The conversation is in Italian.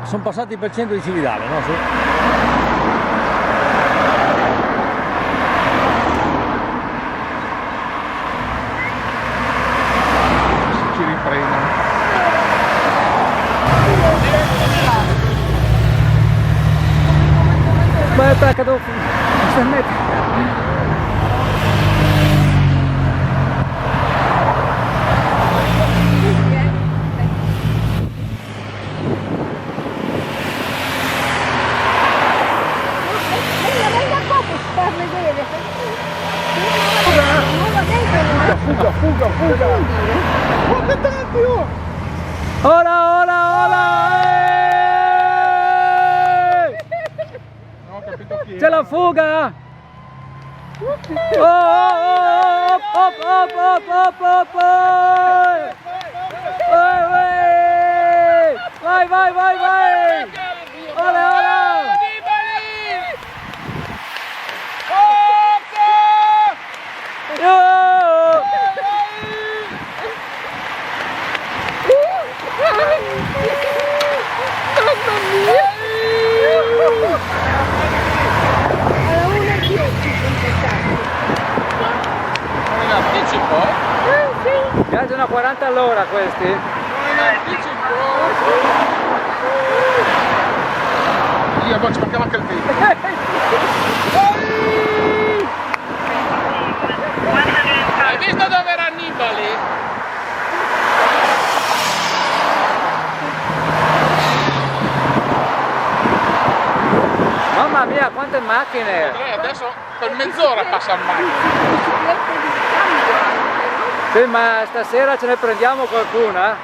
sono passati per il centro di Cividale, no? Sì. Ci riprendono. Beh, aspetta, devo mettere. Fuga! Guarda tanti, oh! Ora! Non ho capito chi C'è la fuga! Op! Vai! Ora! Non in anticipo? Viaggiano a 40 all'ora questi? Non in anticipo? Io ci manchiamo anche il tempo. Hai visto dove era Annibali? Mamma mia, quante macchine! Adesso per mezz'ora passa il macchina. Sì, ma stasera ce ne prendiamo qualcuna?